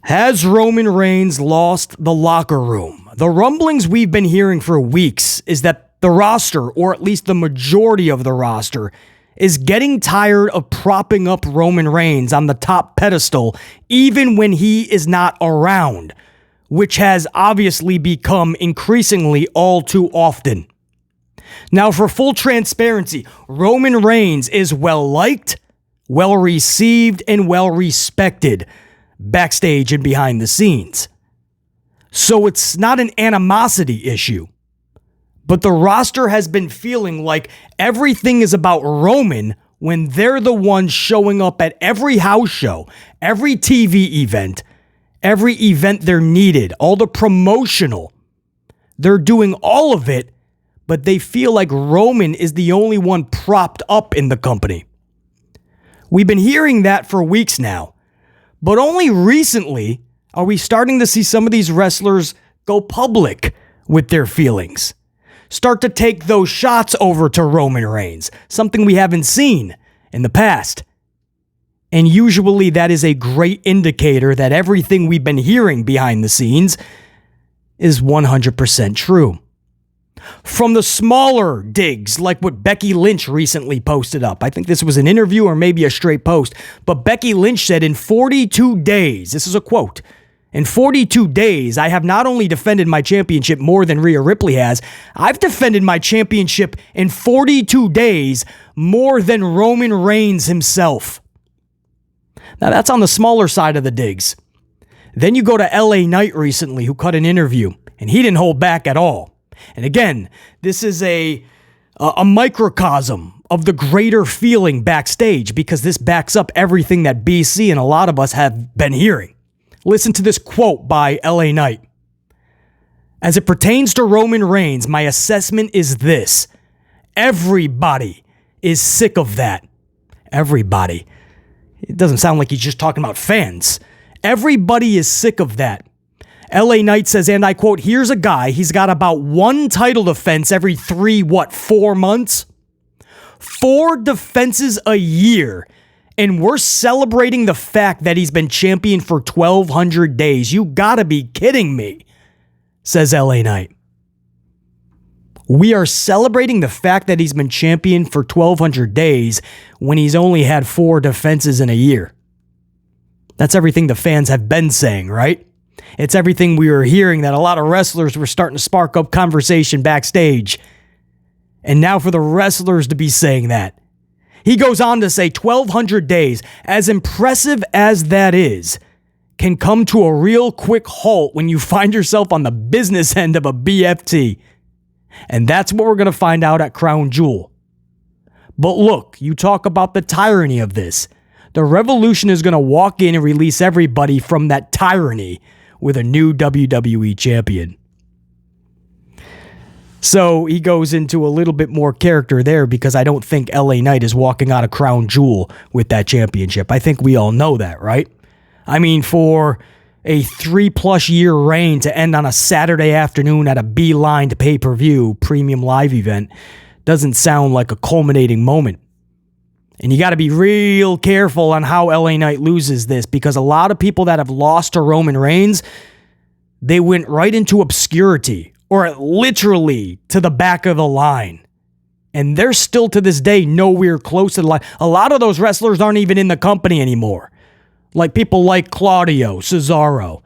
Has Roman Reigns lost the locker room? The rumblings we've been hearing for weeks is that the roster, or at least the majority of the roster, is getting tired of propping up Roman Reigns on the top pedestal even when he is not around, which has obviously become increasingly all too often. Now, for full transparency, Roman Reigns is well-liked, well-received, and well-respected backstage and behind the scenes. So it's not an animosity issue. But the roster has been feeling like everything is about Roman when they're the ones showing up at every house show, every TV event, every event they're needed, all the promotional. They're doing all of it, but they feel like Roman is the only one propped up in the company. We've been hearing that for weeks now. But only recently are we starting to see some of these wrestlers go public with their feelings. Start to take those shots over to Roman Reigns, something we haven't seen in the past. And usually that is a great indicator that everything we've been hearing behind the scenes is 100% true. From the smaller digs, like what Becky Lynch recently posted up. I think this was an interview or maybe a straight post. But Becky Lynch said, in 42 days, this is a quote, in 42 days, I have not only defended my championship more than Rhea Ripley has, I've defended my championship in 42 days more than Roman Reigns himself. Now that's on the smaller side of the digs. Then you go to LA Knight recently, who cut an interview, and he didn't hold back at all. And again, this is a microcosm of the greater feeling backstage because this backs up everything that BC and a lot of us have been hearing. Listen to this quote by LA Knight. As it pertains to Roman Reigns, my assessment is this. Everybody is sick of that. Everybody. It doesn't sound like he's just talking about fans. Everybody is sick of that. LA Knight says, and I quote, here's a guy, he's got about one title defense every 4 months? 4 defenses a year. And we're celebrating the fact that he's been champion for 1,200 days. You gotta be kidding me, says LA Knight. We are celebrating the fact that he's been champion for 1,200 days when he's only had 4 defenses in a year. That's everything the fans have been saying, right? It's everything we were hearing that a lot of wrestlers were starting to spark up conversation backstage. And now for the wrestlers to be saying that. He goes on to say 1,200 days, as impressive as that is, can come to a real quick halt when you find yourself on the business end of a BFT. And that's what we're going to find out at Crown Jewel. But look, you talk about the tyranny of this. The Revolution is going to walk in and release everybody from that tyranny with a new WWE champion. So he goes into a little bit more character there because I don't think LA Knight is walking out of Crown Jewel with that championship. I think we all know that, right? I mean, for a 3+ year reign to end on a Saturday afternoon at a Beeline pay-per-view premium live event doesn't sound like a culminating moment. And you got to be real careful on how LA Knight loses this because a lot of people that have lost to Roman Reigns, they went right into obscurity or literally to the back of the line. And they're still to this day nowhere close to the line. A lot of those wrestlers aren't even in the company anymore. Like people like Claudio, Cesaro.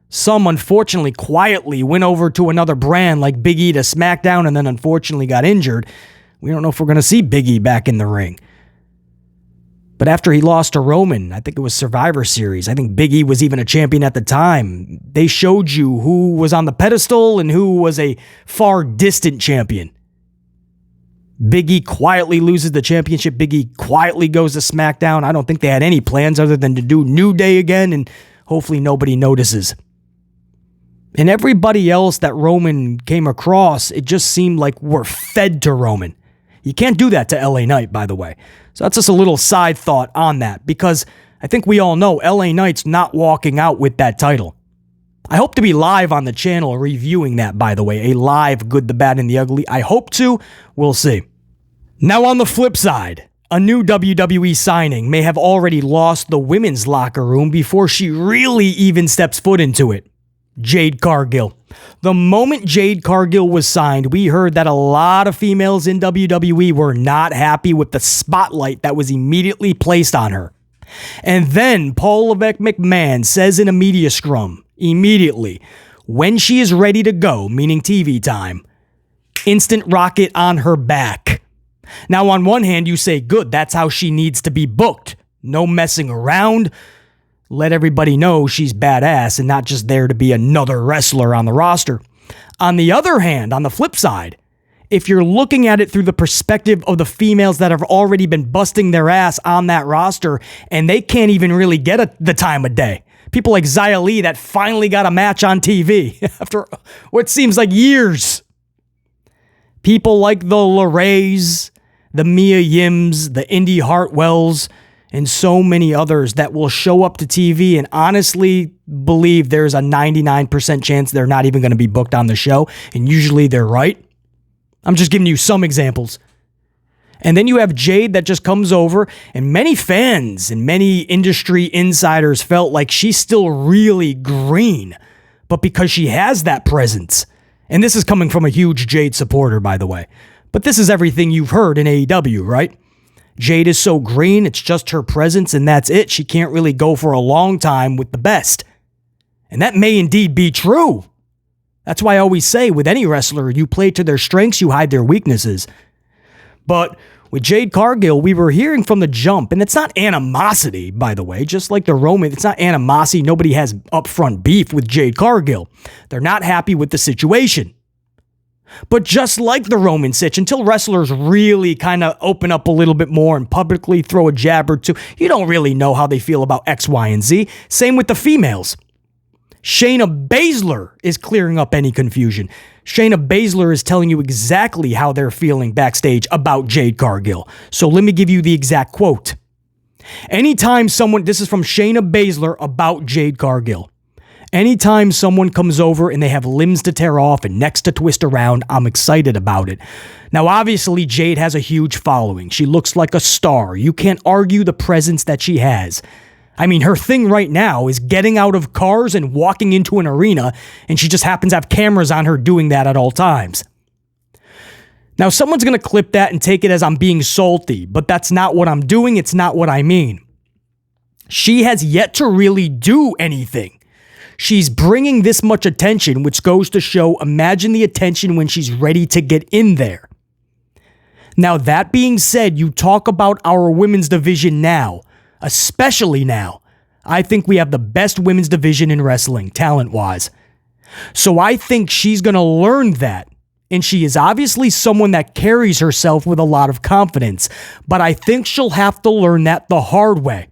Some unfortunately quietly went over to another brand like Big E to SmackDown and then unfortunately got injured. We don't know if we're going to see Big E back in the ring. But after he lost to Roman, I think it was Survivor Series. I think Big E was even a champion at the time. They showed you who was on the pedestal and who was a far distant champion. Big E quietly loses the championship. Big E quietly goes to SmackDown. I don't think they had any plans other than to do New Day again, and hopefully nobody notices. And everybody else that Roman came across, it just seemed like we're fed to Roman. You can't do that to LA Knight, by the way. So that's just a little side thought on that, because I think we all know LA Knight's not walking out with that title. I hope to be live on the channel reviewing that, by the way, a live Good, the Bad, and the Ugly. I hope to. We'll see. Now on the flip side, A new WWE signing may have already lost the women's locker room before she really even steps foot into it. Jade Cargill. The moment Jade Cargill was signed, we heard that a lot of females in WWE were not happy with the spotlight that was immediately placed on her. And then Paul Levesque McMahon says in a media scrum, immediately, when she is ready to go, meaning TV time, instant rocket on her back. Now, on one hand, you say, good, that's how she needs to be booked. No messing around. Let everybody know she's badass and not just there to be another wrestler on the roster. On the other hand, on the flip side, if you're looking at it through the perspective of the females that have already been busting their ass on that roster and they can't even really get the time of day. People like Xia Li that finally got a match on TV after what seems like years. People like the LeRays, the Mia Yims, the Indy Hartwells, and so many others that will show up to TV and honestly believe there's a 99% chance they're not even going to be booked on the show, and usually they're right. I'm just giving you some examples. And then you have Jade that just comes over, and many fans and many industry insiders felt like she's still really green, but because she has that presence, and this is coming from a huge Jade supporter, by the way, but this is everything you've heard in AEW, right? Jade is so green, it's just her presence, and that's it. She can't really go for a long time with the best. And that may indeed be true. That's why I always say, with any wrestler, you play to their strengths, you hide their weaknesses. But with Jade Cargill, we were hearing from the jump, and it's not animosity, by the way, just like the Roman, it's not animosity. Nobody has upfront beef with Jade Cargill. They're not happy with the situation. But just like the Roman sitch, until wrestlers really kind of open up a little bit more and publicly throw a jab or two, you don't really know how they feel about X, Y, and Z. Same with the females. Shayna Basler is clearing up any confusion. Shayna Basler is telling you exactly how they're feeling backstage about Jade Cargill. So let me give you the exact quote. Anytime someone, this is from Shayna Basler about Jade Cargill. Anytime someone comes over and they have limbs to tear off and necks to twist around, I'm excited about it. Now, obviously, Jade has a huge following. She looks like a star. You can't argue the presence that she has. I mean, her thing right now is getting out of cars and walking into an arena, and she just happens to have cameras on her doing that at all times. Now, someone's going to clip that and take it as I'm being salty, but that's not what I'm doing. It's not what I mean. She has yet to really do anything. She's bringing this much attention, which goes to show, imagine the attention when she's ready to get in there. Now, that being said, you talk about our women's division now, especially now. I think we have the best women's division in wrestling, talent-wise. So I think she's going to learn that. And she is obviously someone that carries herself with a lot of confidence. But I think she'll have to learn that the hard way.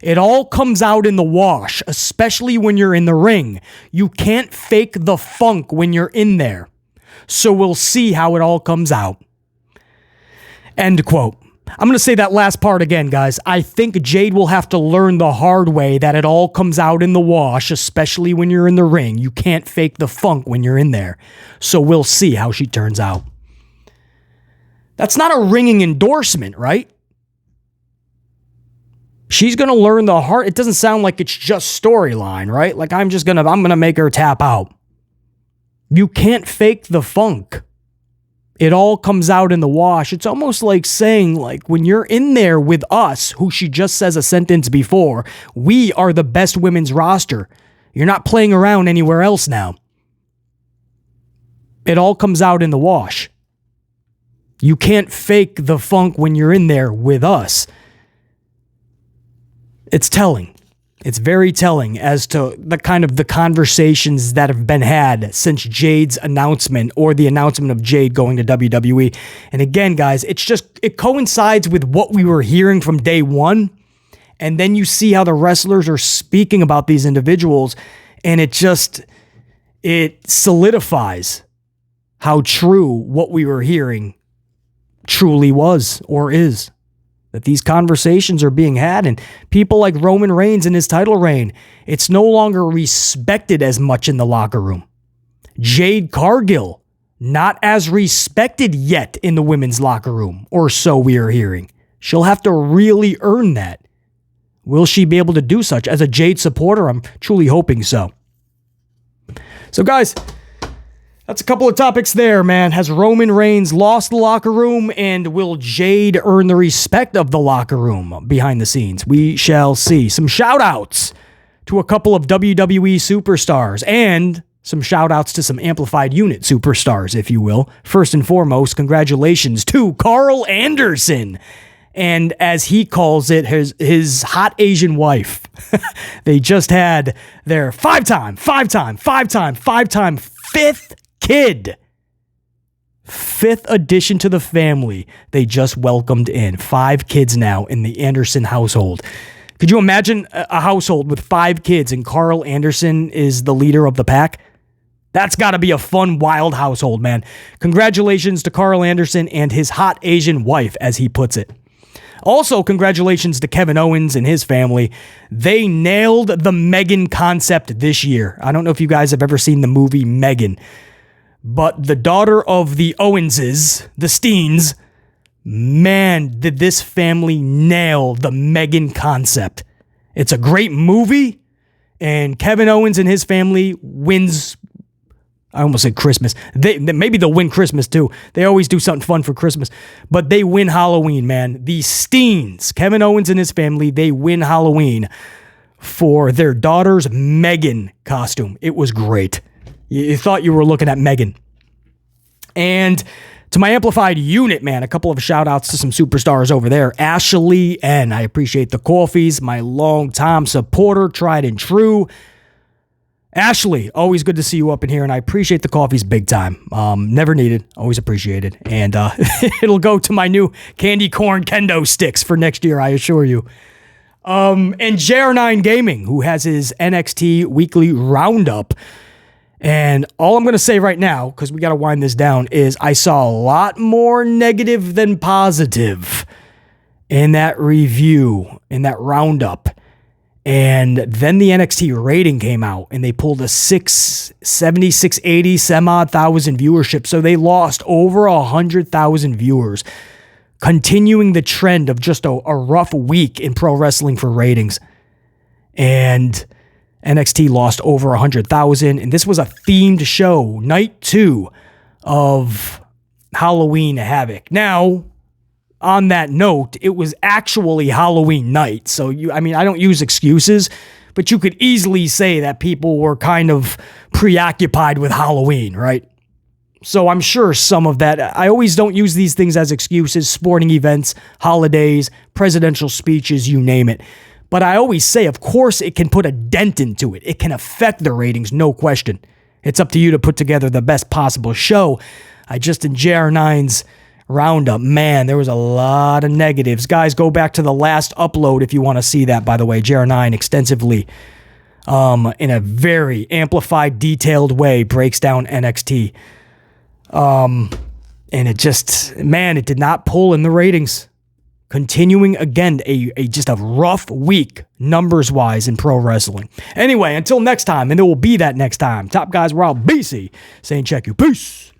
It all comes out in the wash, especially when you're in the ring. You can't fake the funk when you're in there. So we'll see how it all comes out. End quote. I'm going to say that last part again, guys. I think Jade will have to learn the hard way that it all comes out in the wash, especially when you're in the ring. You can't fake the funk when you're in there. So we'll see how she turns out. That's not a ringing endorsement, right? She's going to learn the hard. It doesn't sound like it's just storyline, right? Like I'm going to make her tap out. You can't fake the funk. It all comes out in the wash. It's almost like saying, like, when you're in there with us, who she just says a sentence before, we are the best women's roster. You're not playing around anywhere else now. It all comes out in the wash. You can't fake the funk when you're in there with us. It's telling. It's very telling as to the kind of the conversations that have been had since Jade's announcement or the announcement of Jade going to WWE. And again, guys, it coincides with what we were hearing from day one. And then you see how the wrestlers are speaking about these individuals, and it solidifies how true what we were hearing truly was or is. That these conversations are being had, and people like Roman Reigns in his title reign, it's no longer respected as much in the locker room. Jade Cargill, not as respected yet in the women's locker room, or so we are hearing. She'll have to really earn that. Will she be able to do such? As a Jade supporter, I'm truly hoping so. So guys, that's a couple of topics there, man. Has Roman Reigns lost the locker room, and will Jade earn the respect of the locker room behind the scenes? We shall see. Some shout-outs to a couple of WWE superstars, and some shout-outs to some Amplified Unit superstars, if you will. First and foremost, congratulations to Carl Anderson, and as he calls it, his hot Asian wife. They just had their five-time fifth kid. Fifth addition to the family they just welcomed in. 5 kids now in the Anderson household. Could you imagine a household with 5 kids and Carl Anderson is the leader of the pack? That's got to be a fun, wild household, man. Congratulations to Carl Anderson and his hot Asian wife, as he puts it. Also, congratulations to Kevin Owens and his family. They nailed the Megan concept this year. I don't know if you guys have ever seen the movie Megan, but the daughter of the Owenses, the Steens, man, did this family nail the Megan concept. It's a great movie, and Kevin Owens and his family wins. I almost said Christmas. Maybe they'll win Christmas too. They always do something fun for Christmas, but they win Halloween, man. The Steens, Kevin Owens and his family, they win Halloween for their daughter's Megan costume. It was great. You thought you were looking at Megan. And to my Amplified Unit, man, a couple of shout outs to some superstars over there. Ashley N. I appreciate the coffees. My long-time supporter, tried and true. Ashley, always good to see you up in here, and I appreciate the coffees big time. Never needed, always appreciated. And it'll go to my new candy corn kendo sticks for next year, I assure you. And JR9 Gaming, who has his NXT weekly roundup. And all I'm going to say right now, because we got to wind this down, is I saw a lot more negative than positive in that review, in that roundup. And then the NXT rating came out, and they pulled a 670, 680, some odd thousand viewership. So they lost over 100,000 viewers, continuing the trend of just a rough week in pro wrestling for ratings. And NXT lost over 100,000, and this was a themed show, night 2 of Halloween Havoc. Now, on that note, it was actually Halloween night, so I don't use excuses, but you could easily say that people were kind of preoccupied with Halloween, right? So I'm sure some of that, I always don't use these things as excuses, sporting events, holidays, presidential speeches, you name it. But I always say, of course, it can put a dent into it. It can affect the ratings, no question. It's up to you to put together the best possible show. In JR9's roundup, man, there was a lot of negatives. Guys, go back to the last upload if you want to see that, by the way. JR9 extensively, in a very amplified, detailed way, breaks down NXT. And it did not pull in the ratings. Continuing again, just a rough week, numbers-wise, in pro wrestling. Anyway, until next time, and there will be that next time. Top guys, we're out. BC saying check you. Peace.